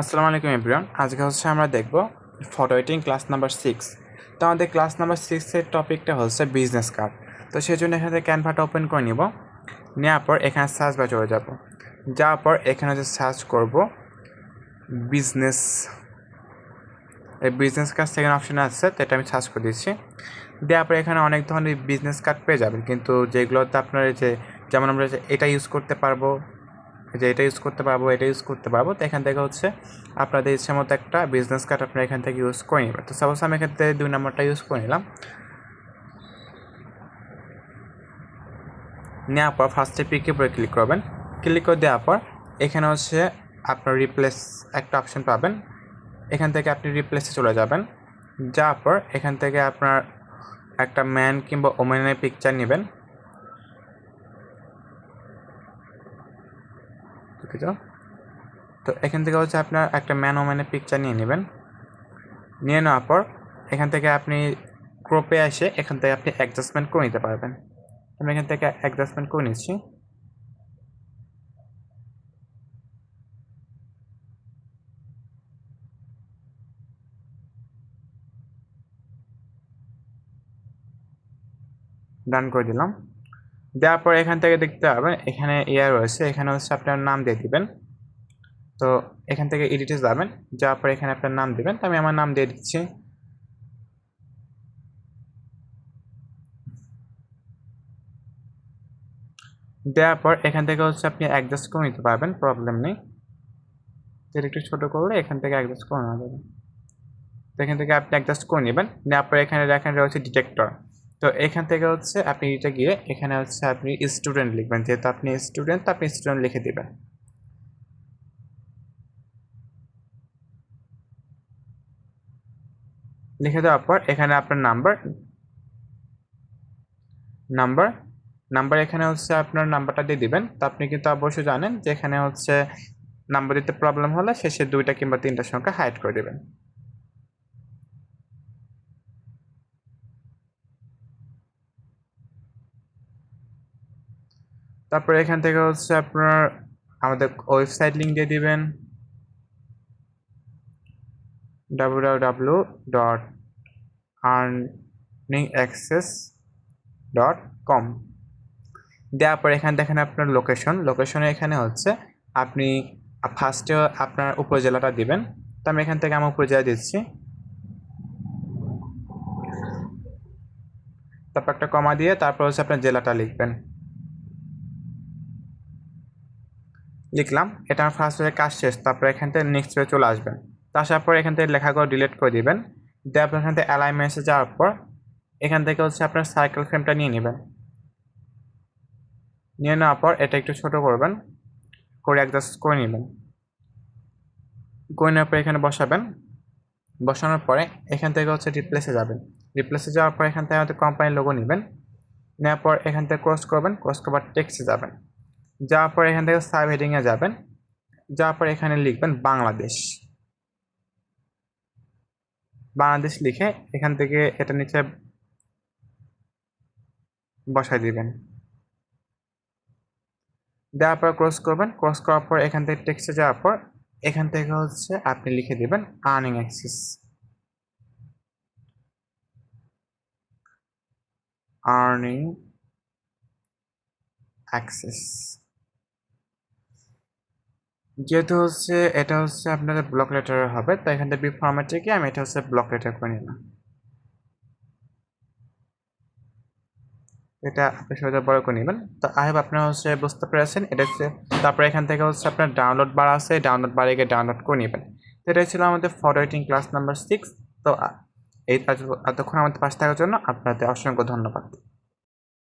আসসালামু আলাইকুম এভরিওয়ান। আজকে আমরা দেখব ফটো এডিটিং ক্লাস নাম্বার 6। তো আমাদের ক্লাস নাম্বার 6 এর টপিকটা হচ্ছে বিজনেস কার্ড। তো সেজন্য এখানে ক্যানভাটা ওপেন করে নিব, নেওয়ার পর এখানে সার্চ বারে চলে যাব। যাওয়ার পর এখানে যে সার্চ করব বিজনেস, এই বিজনেস কার্ড সেকেন্ড অপশানে আছে, তো এটা আমি সার্চ করে দিচ্ছি। দেওয়ার পর এখানে অনেক ধরনের বিজনেস কার্ড পেয়ে যাবেন, কিন্তু যেগুলোতে আপনার যেমন আমরা এটা ইউজ করতে পারবো, এটা ইউজ করতে পারবো, তো এখান থেকে আপনাদের ইচ্ছা মতো একটা বিজনেস কার্ড আপনারা এখান থেকে ইউজ করে নেবেন। তো সাপোজ আমি এখান থেকে 2 নম্বরটা ইউজ করে নিলাম। নেওয়ার পর ফার্স্টে পিকের উপরে ক্লিক করবেন। ক্লিক করে দেওয়ার পর এখানে আপনার রিপ্লেস একটা অপশন পাবেন। এখান থেকে আপনি রিপ্লেসে চলে যাবেন। যাওয়ার পর এখান থেকে আপনার একটা ম্যান কিংবা ওমেনের পিকচার নেবেন। তো এখান থেকে আপনার একটা ম্যান ওমেনের পিকচার নিয়ে নেবেন। নিয়ে নেওয়ার পর এখান থেকে আপনি ক্রপে এসে এখান থেকে আপনি অ্যাডজাস্টমেন্ট করে নিতে পারবেন। আমি এখান থেকে অ্যাডজাস্টমেন্ট করে নিচ্ছি। ডান করে দিলাম। দেওয়ার পর এখান থেকে দেখতে পাবেন এখানে রয়েছে, এখানে আপনার নাম দিয়ে দিবেন। তো এখান থেকে এডিটে যাবেন, যাওয়ার পর এখানে আপনার নাম দিবেন। তো আমি আমার নাম দিয়ে দিচ্ছি। দেওয়ার পর এখান থেকে আপনি অ্যাডজাস্ট করে নিতে পারবেন, প্রবলেম নেই। যেটা একটু ছোটো করলে এখান থেকে অ্যাডজাস্ট করে নেওয়া যাবে। তো এখান থেকে আপনি অ্যাডজাস্ট করে নেবেন। নেওয়ার পর এখানে দেখেন রয়েছে ডিটেক্টর। তো এখান থেকে আপনি এটা গিয়ে এখানে আপনি স্টুডেন্ট লিখবেন, যেহেতু আপনি স্টুডেন্ট, তো আপনি স্টুডেন্ট লিখে দিবেন। লিখে দেওয়ার পর এখানে আপনার নাম্বার এখানে আপনার নাম্বারটা দিয়ে দিবেন। তো আপনি কিন্তু অবশ্যই জানেন যে এখানে নাম্বার দিতে প্রবলেম হলে শেষে 2টা কিংবা 3টা সংখ্যা হাইড করে দেবেন। তারপরে এখান থেকে আপনার আমাদের ওয়েবসাইট লিঙ্ক দিয়ে দিবেন, www.earningaccess.com। দেওয়ার পর এখানে দেখেন আপনার লোকেশনে এখানে আপনি ফার্স্টে আপনার উপজেলাটা দিবেন। তো আমি এখান থেকে আমার উপজেলা দিচ্ছি। তারপর একটা কমা দিয়ে তারপর আপনার জেলাটা লিখবেন। লিখলাম, এটা আমার ফার্স্ট কাজ শেষ। তারপর এখান থেকে নেক্সট চলে আসবেন। তো আসার পর এখান থেকে লেখাগুলো ডিলিট করে দিবেন। দেওয়ার পর এখান থেকে অ্যালাইনমেন্টসে যাওয়ার পর এখান থেকে আপনার সার্কেল ফ্রেমটা নিয়ে নেবেন। নিয়ে নেওয়ার পর এটা একটু ছোট করবেন, করে অ্যাডজাস্ট করে নেবেন। করে নেওয়ার পর এখানে বসাবেন। বসানোর পরে এখান থেকে রিপ্লেসে যাবেন। রিপ্লেসে যাওয়ার পর এখান থেকে আমাদের কোম্পানির লোগো নেবেন। নেওয়ার পর এখান থেকে ক্রস করবেন, ক্রস করবার টেক্সটে যাবেন। যাওয়ার পর এখান থেকে সাব হেডিংয়ে যাবেন। যাওয়ার পর এখানে লিখবেন বাংলাদেশ লিখে এখান থেকে এটা নিচে বসাই দিবেন। দেওয়ার পর ক্রস করবেন, ক্রস করার পর এখান থেকে টেক্সটে যাওয়ার পর এখান থেকে আপনি লিখে দিবেন আর্নিং অ্যাক্সেস। যেহেতু এটা আপনাদের ব্লক লেটার হবে, তো এখান থেকে বি ফরম্যাটে গিয়ে আমি এটা ব্লক লেটার করে নিলাম। এটা আপনি সহজে বড় করে নেবেন। তো আই হোপ আপনারা বুঝতে পেরেছেন। এটা তারপরে এখান থেকে আপনার ডাউনলোড বার আছে, ডাউনলোড বারে গিয়ে ডাউনলোড করে নেবেন। তো এটাই ছিল আমাদের ফটো এডিটিং ক্লাস নাম্বার 6। তো এই এতক্ষণ আমাদের পাশে থাকার জন্য আপনাদের অসংখ্য ধন্যবাদ।